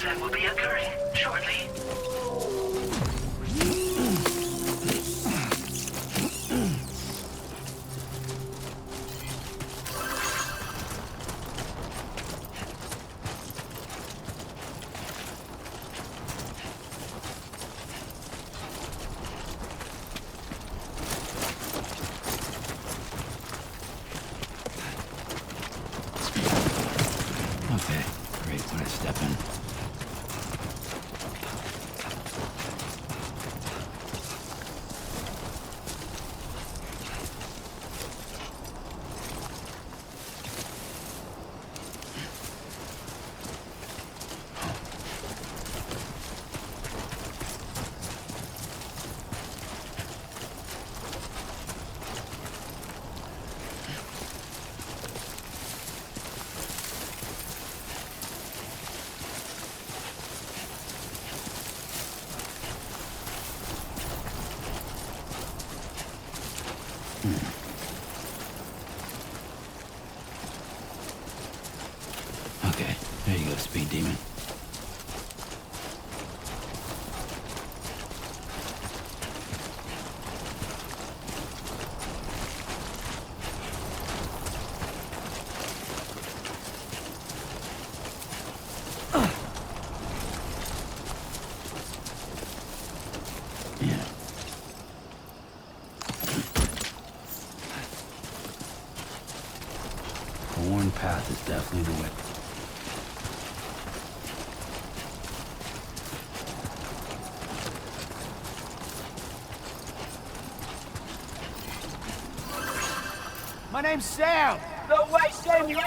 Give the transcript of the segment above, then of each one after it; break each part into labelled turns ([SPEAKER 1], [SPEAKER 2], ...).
[SPEAKER 1] transfer will be occurring shortly.
[SPEAKER 2] Okay, great when I step in. Okay, there you go, Speed Demon. Yeah. The worn path is definitely the way.
[SPEAKER 3] My name's Sam. No way, same here.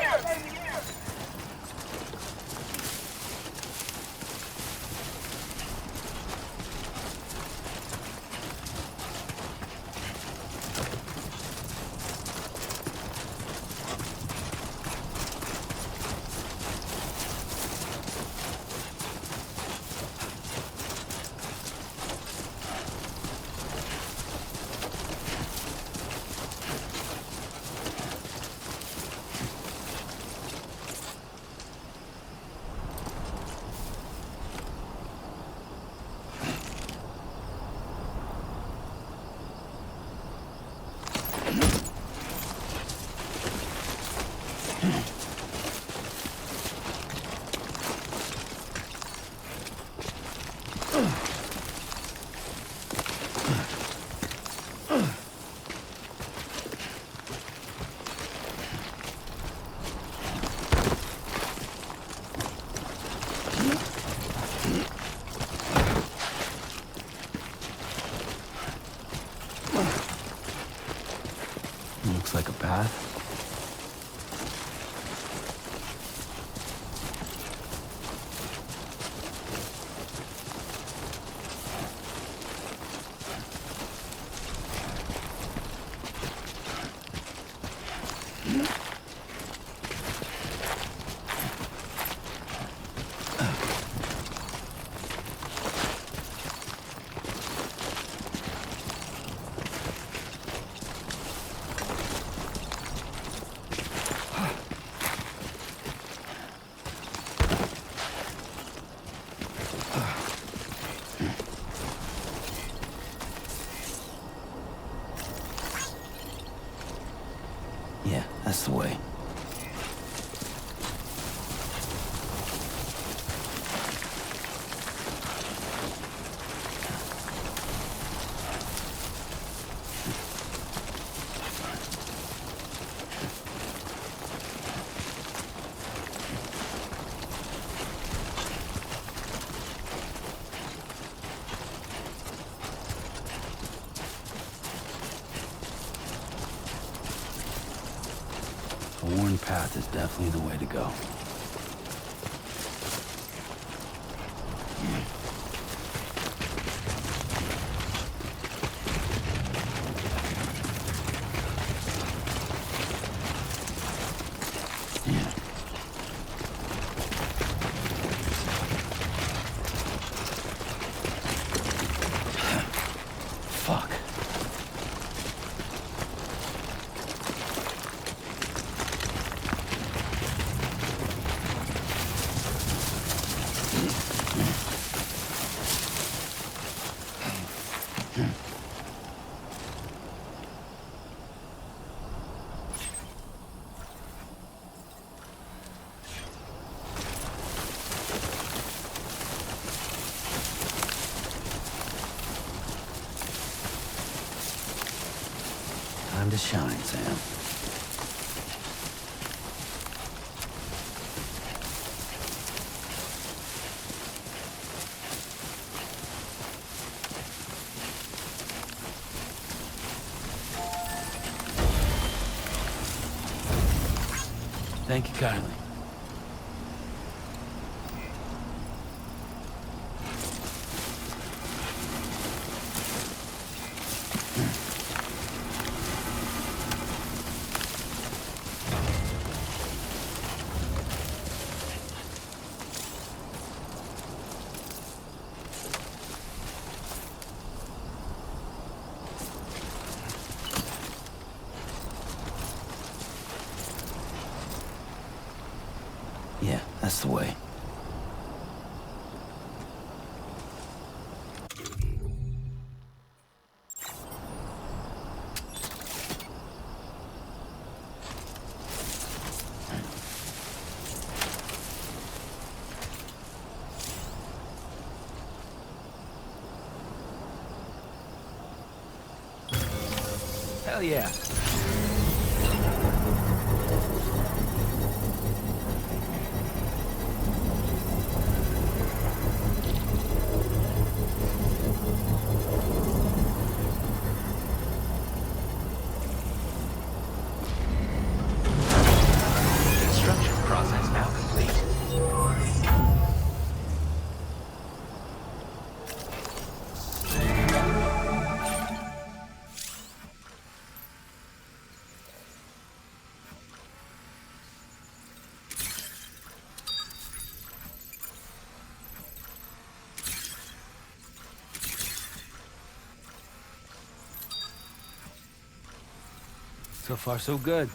[SPEAKER 2] Looks like a path. Yeah, that's the way. The worn path is definitely the way to go. Fuck. Time to shine, Sam. Thank you kindly. Yeah, that's the way.
[SPEAKER 3] Hell yeah.
[SPEAKER 1] Construction process now complete.
[SPEAKER 3] So far, so good.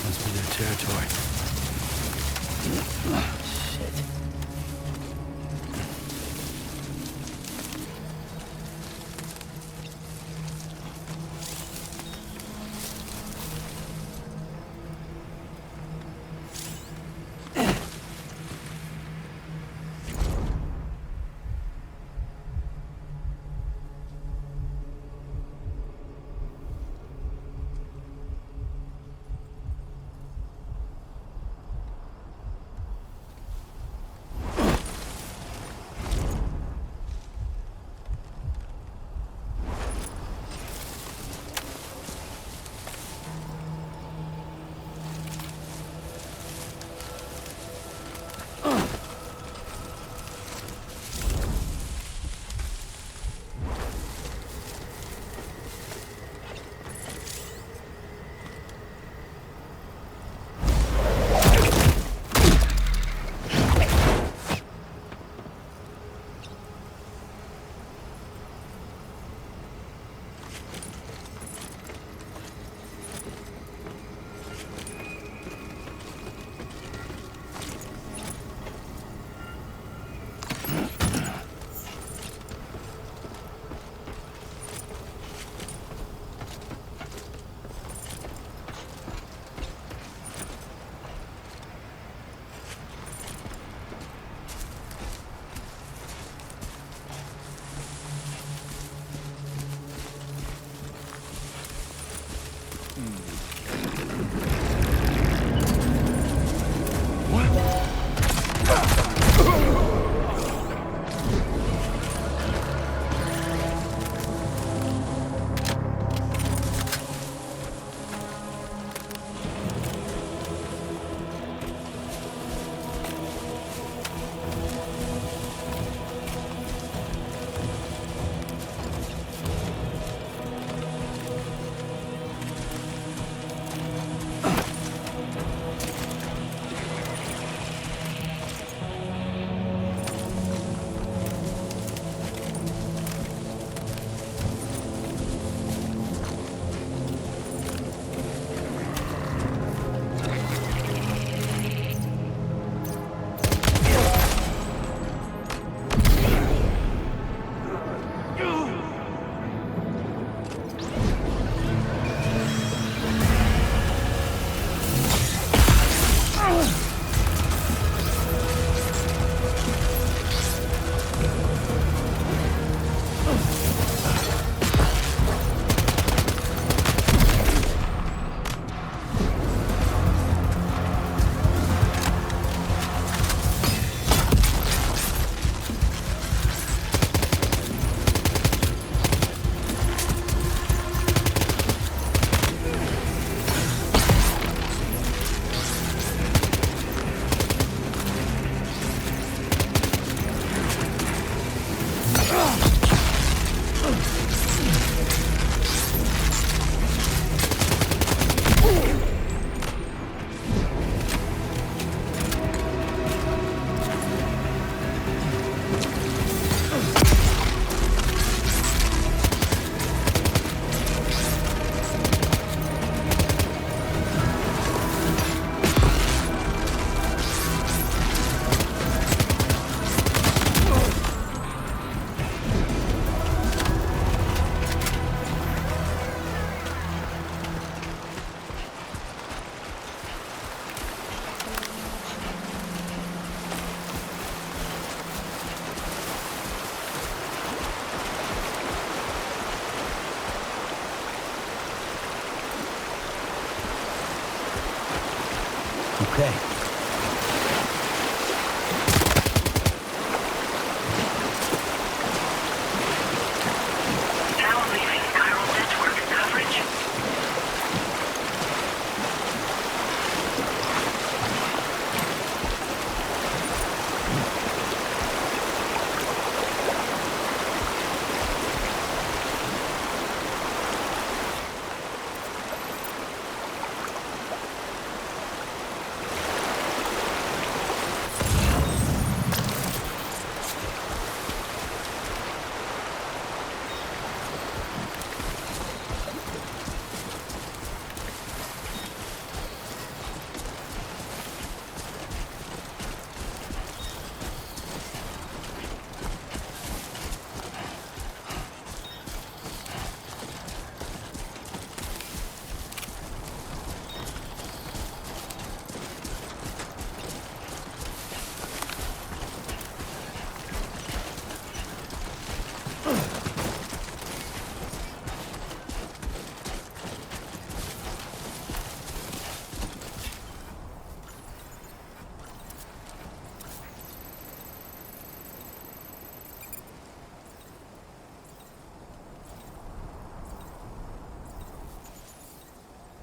[SPEAKER 2] Must be their territory. Shit.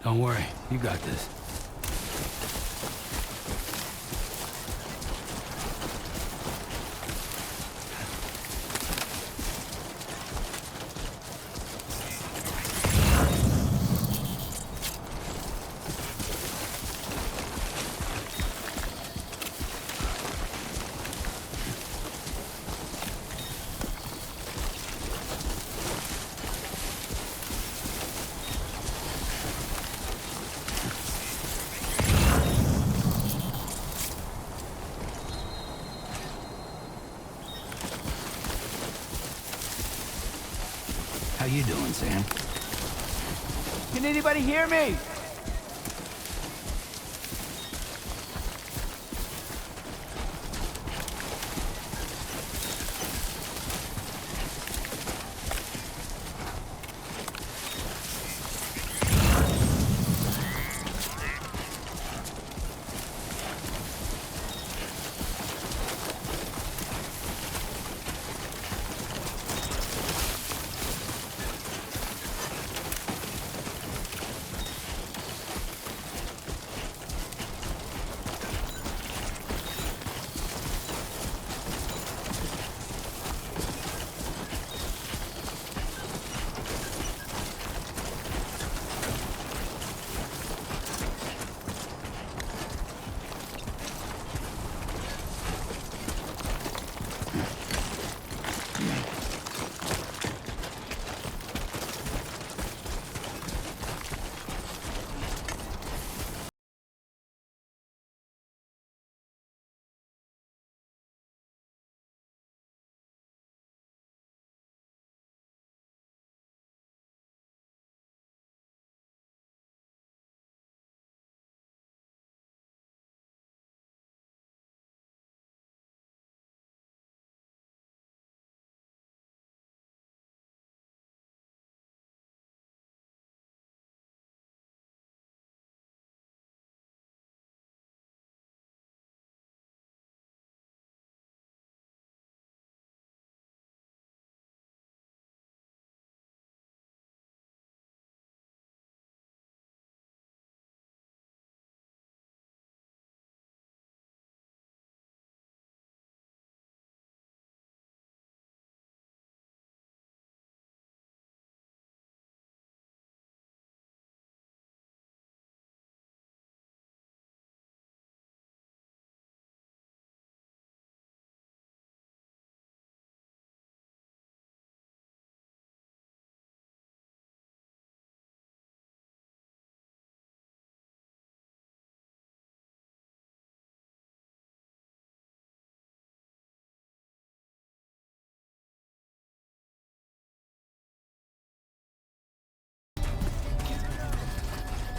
[SPEAKER 2] Don't worry, you got this. How you doing, Sam?
[SPEAKER 3] Can anybody hear me?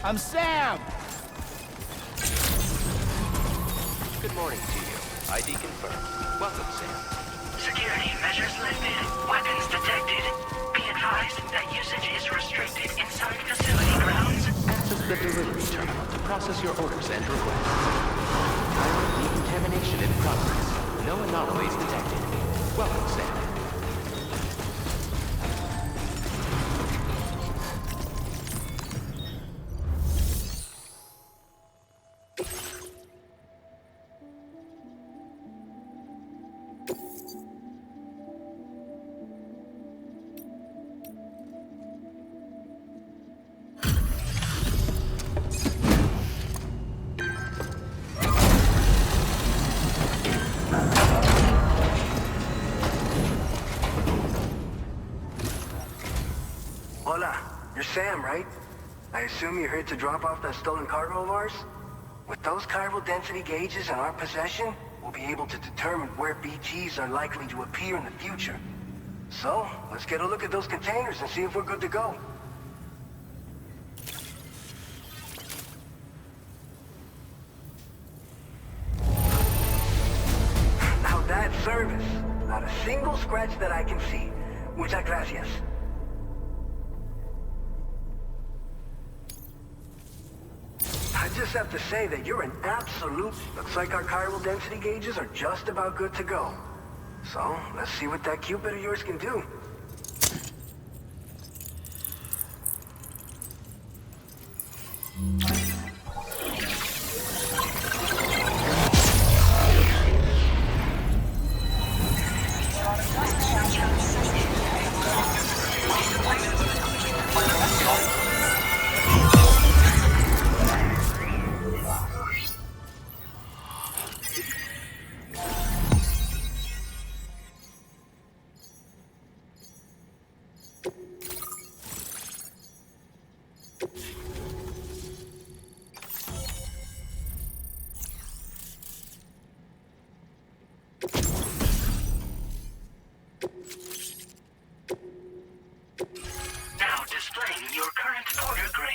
[SPEAKER 3] I'm Sam!
[SPEAKER 1] Good morning to you. ID confirmed. Welcome, Sam.
[SPEAKER 4] Security measures lifted. Weapons detected. Be advised that usage is restricted inside facility grounds.
[SPEAKER 1] Access the delivery terminal to process your orders and requests. Tyrant decontamination in progress. No anomalies detected. Welcome, Sam.
[SPEAKER 5] Hola, you're Sam, right? I assume you're here to drop off that stolen cargo of ours? With those chiral density gauges in our possession, we'll be able to determine where BTs are likely to appear in the future. So, let's get a look at those containers and see if we're good to go. Now that's service. Not a single scratch that I can see. Muchas gracias. I just have to say that you're an absolute... Looks like our chiral density gauges are just about good to go. So, let's see what that Cupid of yours can do.
[SPEAKER 4] Now displaying your current order grade.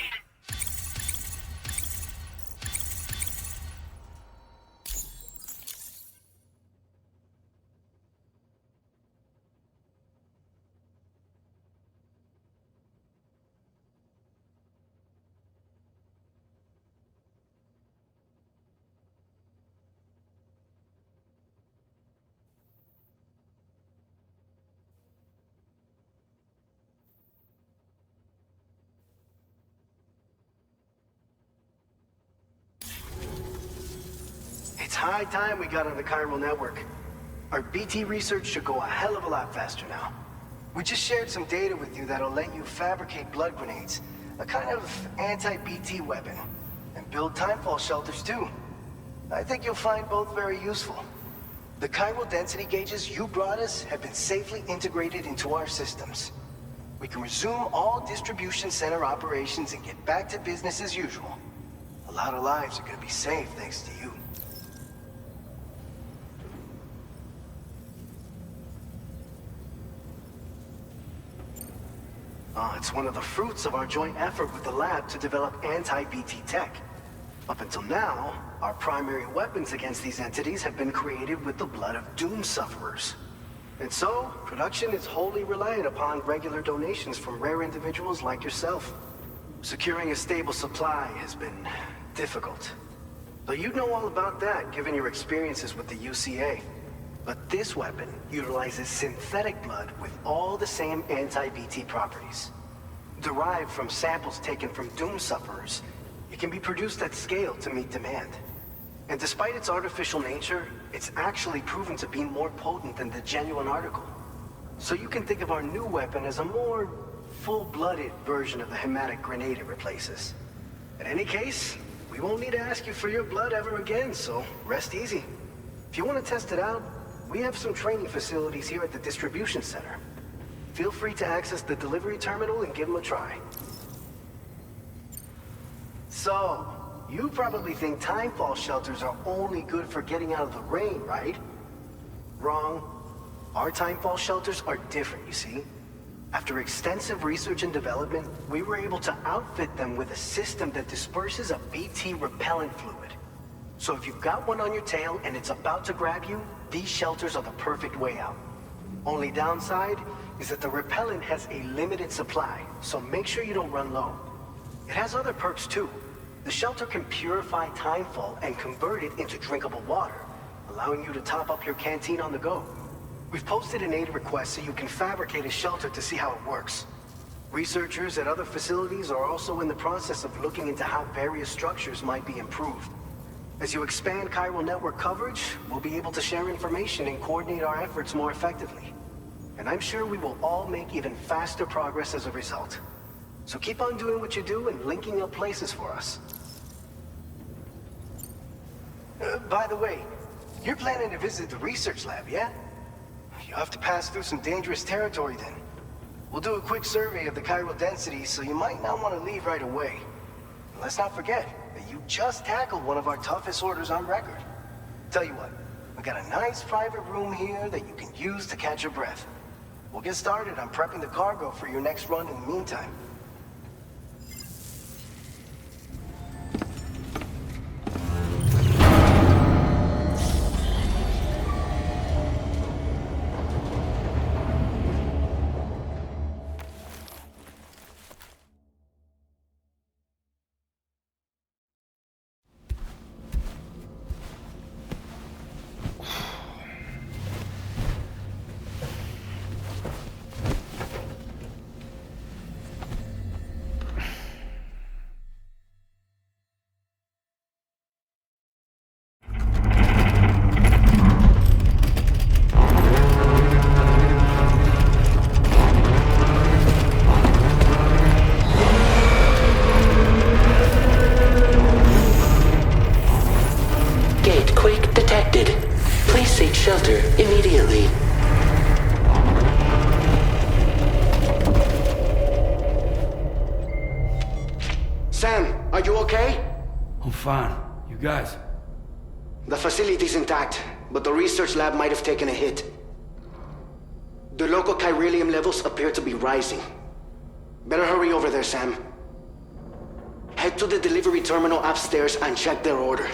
[SPEAKER 5] It's high time we got on the chiral network. Our BT research should go a hell of a lot faster now. We just shared some data with you that'll let you fabricate blood grenades, a kind of anti-BT weapon, and build timefall shelters too. I think you'll find both very useful. The chiral density gauges you brought us have been safely integrated into our systems. We can resume all distribution center operations and get back to business as usual. A lot of lives are gonna be saved thanks to you. It's one of the fruits of our joint effort with the lab to develop anti-BT tech. Up until now, our primary weapons against these entities have been created with the blood of doom sufferers. And so, production is wholly reliant upon regular donations from rare individuals like yourself. Securing a stable supply has been difficult. But you know all about that, given your experiences with the UCA. But this weapon utilizes synthetic blood with all the same anti-BT properties. Derived from samples taken from doom sufferers, it can be produced at scale to meet demand. And despite its artificial nature, it's actually proven to be more potent than the genuine article. So you can think of our new weapon as a more full-blooded version of the hematic grenade it replaces. In any case, we won't need to ask you for your blood ever again, so rest easy. If you want to test it out, we have some training facilities here at the distribution center. Feel free to access the delivery terminal and give them a try. So, you probably think timefall shelters are only good for getting out of the rain, right? Wrong. Our timefall shelters are different, you see. After extensive research and development, we were able to outfit them with a system that disperses a BT repellent fluid. So if you've got one on your tail and it's about to grab you, these shelters are the perfect way out. Only downside is that the repellent has a limited supply, so make sure you don't run low. It has other perks too. The shelter can purify timefall and convert it into drinkable water, allowing you to top up your canteen on the go. We've posted an aid request so you can fabricate a shelter to see how it works. Researchers at other facilities are also in the process of looking into how various structures might be improved. As you expand chiral network coverage, we'll be able to share information and coordinate our efforts more effectively. And I'm sure we will all make even faster progress as a result. So keep on doing what you do and linking up places for us. By the way, you're planning to visit the research lab, yeah? You'll have to pass through some dangerous territory then. We'll do a quick survey of the chiral density, so you might not want to leave right away. And let's not forget that you just tackled one of our toughest orders on record. Tell you what, we got a nice private room here that you can use to catch your breath. We'll get started on prepping the cargo for your next run in the meantime.
[SPEAKER 6] detected. Please seek shelter immediately.
[SPEAKER 5] Sam, are you okay?
[SPEAKER 2] I'm fine. You guys?
[SPEAKER 5] The facility's intact, but the research lab might have taken a hit. The local chiralium levels appear to be rising. Better hurry over there, Sam. Head to the delivery terminal upstairs and check their order.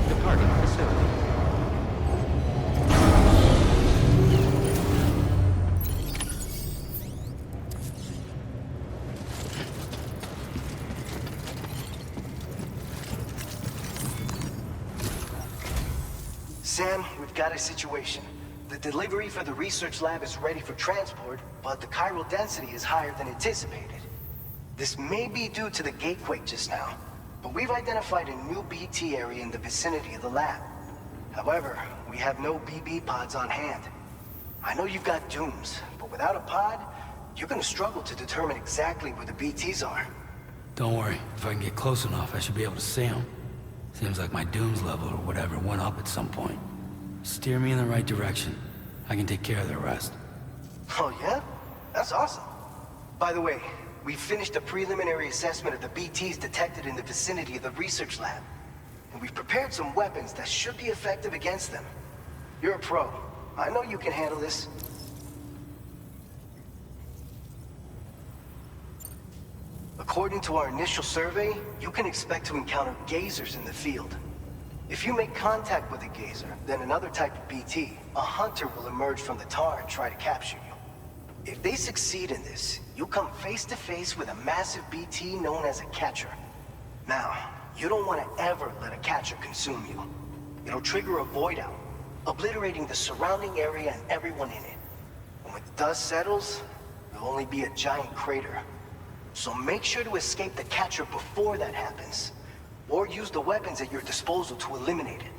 [SPEAKER 1] Departing facility.
[SPEAKER 5] Sam, we've got a situation. The delivery for the research lab is ready for transport, but the chiral density is higher than anticipated. This may be due to the gatequake just now, but we've identified a new BT area in the vicinity of the lab. However, we have no BB pods on hand. I know you've got dooms, but without a pod, you're gonna struggle to determine exactly where the BTs are.
[SPEAKER 2] Don't worry. If I can get close enough, I should be able to see them. Seems like my dooms level or whatever went up at some point. Steer me in the right direction. I can take care of the rest.
[SPEAKER 5] Oh yeah? That's awesome. By the way, we finished a preliminary assessment of the BTs detected in the vicinity of the research lab. And we've prepared some weapons that should be effective against them. You're a pro. I know you can handle this. According to our initial survey, you can expect to encounter gazers in the field. If you make contact with a gazer, then another type of BT, a hunter will emerge from the tar and try to capture you. If they succeed in this, you'll come face to face with a massive BT known as a catcher. Now, you don't want to ever let a catcher consume you. It'll trigger a void out, obliterating the surrounding area and everyone in it. And when the dust settles, there'll only be a giant crater. So make sure to escape the catcher before that happens, or use the weapons at your disposal to eliminate it.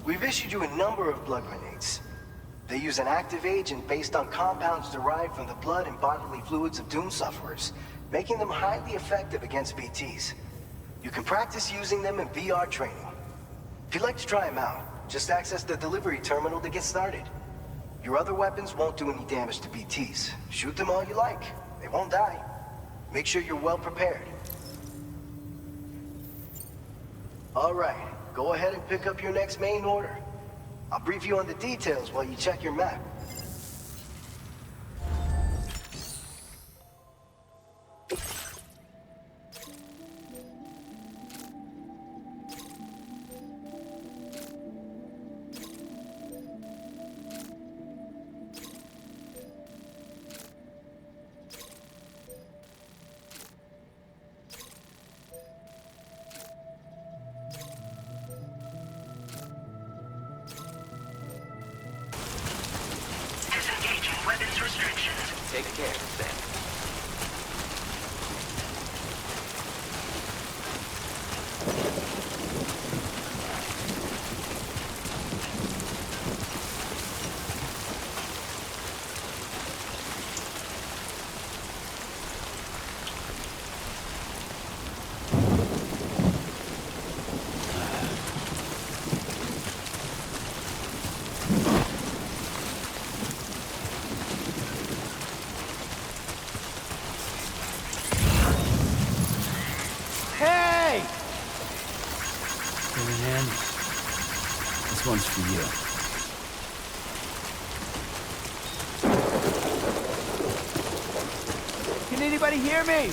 [SPEAKER 5] We've issued you a number of blood grenades. They use an active agent based on compounds derived from the blood and bodily fluids of Doom sufferers, making them highly effective against BTs. You can practice using them in VR training. If you'd like to try them out, just access the delivery terminal to get started. Your other weapons won't do any damage to BTs. Shoot them all you like. They won't die. Make sure you're well prepared. All right, go ahead and pick up your next main order. I'll brief you on the details while you check your map.
[SPEAKER 4] Disengaging weapons restrictions.
[SPEAKER 1] Take care, Sam.
[SPEAKER 3] Hey!
[SPEAKER 2] Give me a hand. This one's for you.
[SPEAKER 3] Can anybody hear me?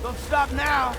[SPEAKER 3] Don't stop now.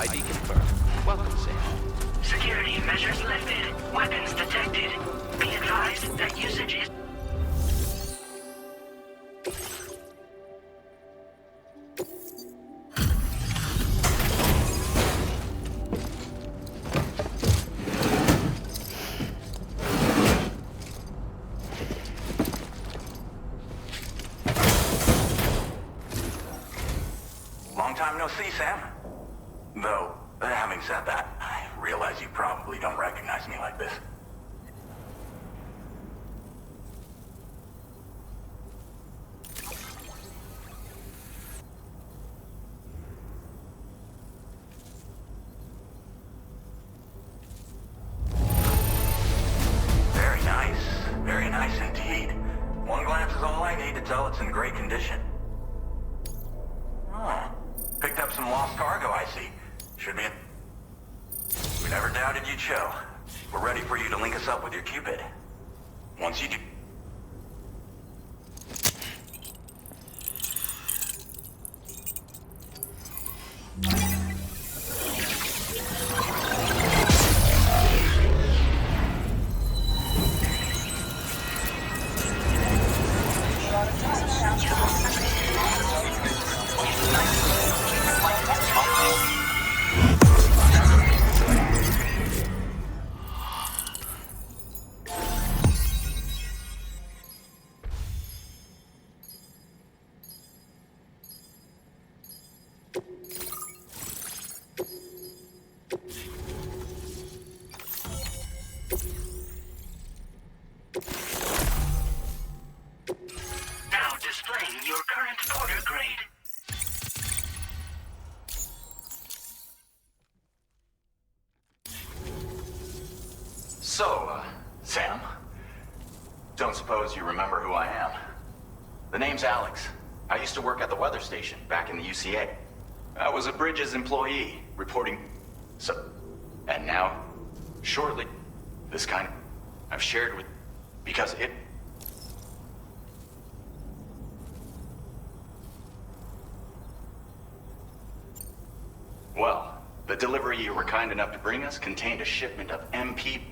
[SPEAKER 1] ID confirmed. Welcome, Sam.
[SPEAKER 4] Security measures lifted. Weapons detected. Be advised that usage is...
[SPEAKER 7] Long time no see, Sam. Though, having said that, I realize you probably don't recognize me like this. Very nice indeed. One glance is all I need to tell it's in great condition. Oh, picked up some lost cargo, I see. Should be in... We never doubted you'd show. We're ready for you to link us up with your Cupid. Once you do...
[SPEAKER 4] Your current order grade.
[SPEAKER 7] So, Sam, don't suppose you remember who I am? The name's Alex. I used to work at the weather station back in the UCA. I was a Bridges employee, reporting... And now, shortly, this kind of... I've shared with... Because it... Well, the delivery you were kind enough to bring us contained a shipment of MP...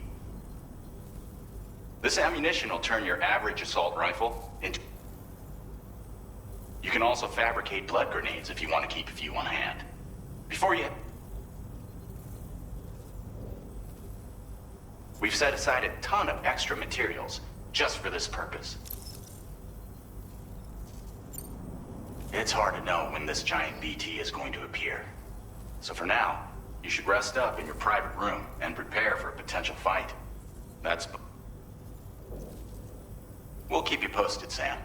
[SPEAKER 7] This ammunition will turn your average assault rifle into... You can also fabricate blood grenades if you want to keep a few on hand. Before you... We've set aside a ton of extra materials just for this purpose. It's hard to know when this giant BT is going to appear. So for now, you should rest up in your private room and prepare for a potential fight. That's... We'll keep you posted, Sam.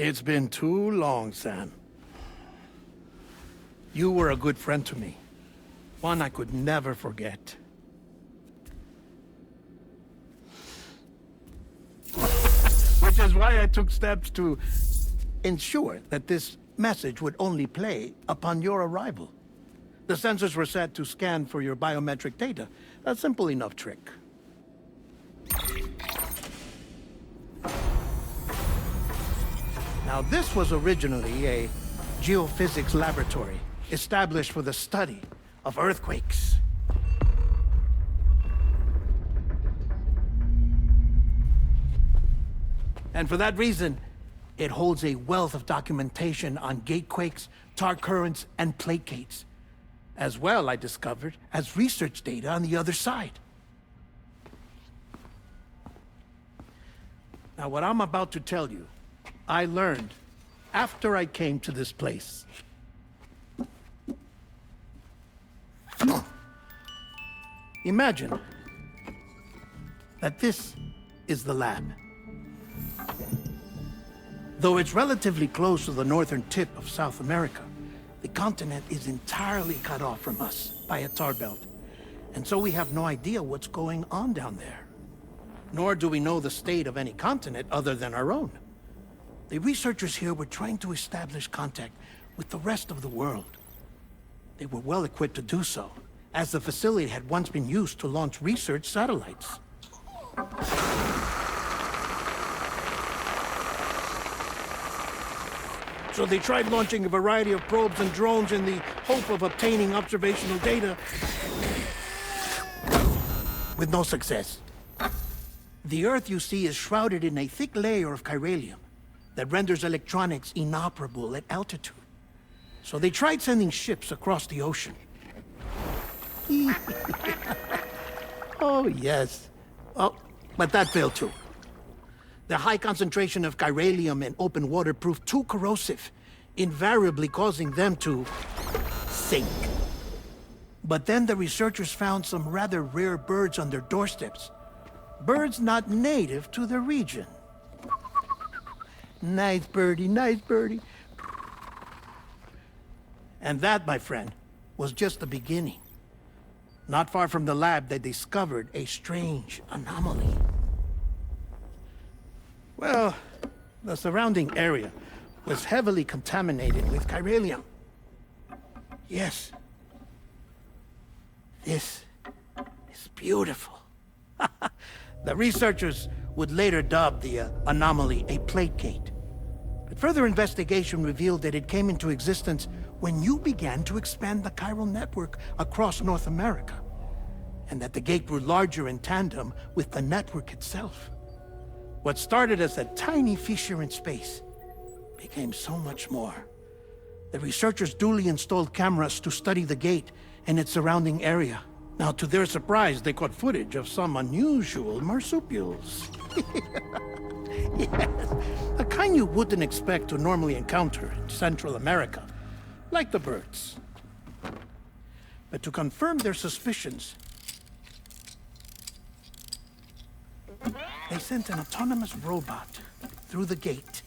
[SPEAKER 3] It's been too long, Sam. You were a good friend to me. One I could never forget. Which is why I took steps to ensure that this message would only play upon your arrival. The sensors were set to scan for your biometric data. A simple enough trick. Now, this was originally a geophysics laboratory established for the study of earthquakes. And for that reason, it holds a wealth of documentation on gatequakes, tar currents, and placates. As well, I discovered, as research data on the other side. Now, what I'm about to tell you, I learned after I came to this place. Imagine that this is the lab. Though it's relatively close to the northern tip of South America, the continent is entirely cut off from us by a tar belt. And so we have no idea what's going on down there. Nor do we know the state of any continent other than our own. The researchers here were trying to establish contact with the rest of the world. They were well equipped to do so, as the facility had once been used to launch research satellites. So they tried launching a variety of probes and drones in the hope of obtaining observational data, with no success. The Earth, you see, is shrouded in a thick layer of chiralium that renders electronics inoperable at altitude. So they tried sending ships across the ocean. Oh, yes. Oh, but that failed too. The high concentration of chiralium in open water proved too corrosive, invariably causing them to sink. But then the researchers found some rather rare birds on their doorsteps. Birds not native to the region. Nice birdie, nice birdie. And that, my friend, was just the beginning. Not far from the lab, they discovered a strange anomaly. Well, the surrounding area was heavily contaminated with chiralium. Yes. This is beautiful. The researchers would later dub the anomaly a plate gate. But further investigation revealed that it came into existence when you began to expand the chiral network across North America, and that the gate grew larger in tandem with the network itself. What started as a tiny fissure in space became so much more. The researchers duly installed cameras to study the gate and its surrounding area. Now, to their surprise, they caught footage of some unusual marsupials. Yes, a kind you wouldn't expect to normally encounter in Central America, like the birds. But to confirm their suspicions, they sent an autonomous robot through the gate.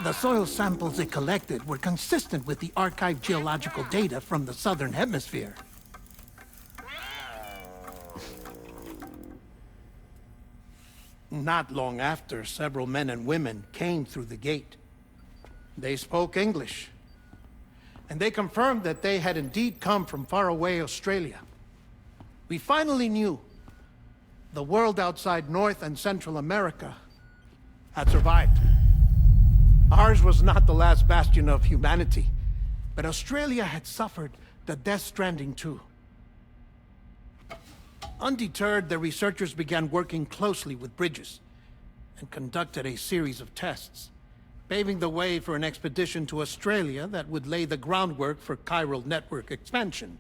[SPEAKER 3] The soil samples it collected were consistent with the archived geological data from the southern hemisphere. Not long after, several men and women came through the gate. They spoke English, and they confirmed that they had indeed come from faraway Australia. We finally knew the world outside North and Central America had survived. Ours was not the last bastion of humanity, but Australia had suffered the Death Stranding too. Undeterred, the researchers began working closely with Bridges and conducted a series of tests, paving the way for an expedition to Australia that would lay the groundwork for chiral network expansion.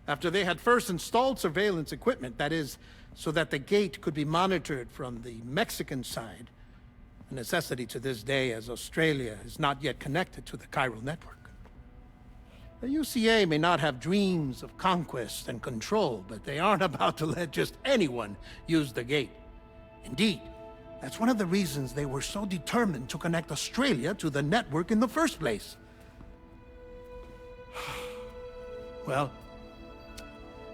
[SPEAKER 3] After they had first installed surveillance equipment, that is, so that the gate could be monitored from the Mexican side, a necessity to this day as Australia is not yet connected to the chiral network. The UCA may not have dreams of conquest and control, but they aren't about to let just anyone use the gate. Indeed, that's one of the reasons they were so determined to connect Australia to the network in the first place. Well,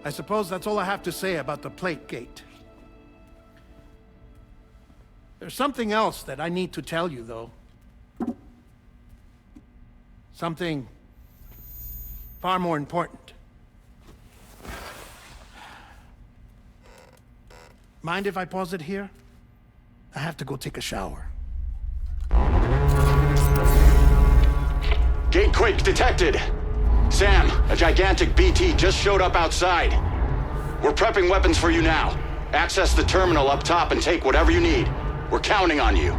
[SPEAKER 3] I suppose that's all I have to say about the plate gate. There's something else that I need to tell you, though. Something far more important. Mind if I pause it here? I have to go take a shower.
[SPEAKER 7] Gate quake detected. Sam, a gigantic BT just showed up outside. We're prepping weapons for you now. Access the terminal up top and take whatever you need. We're counting on you.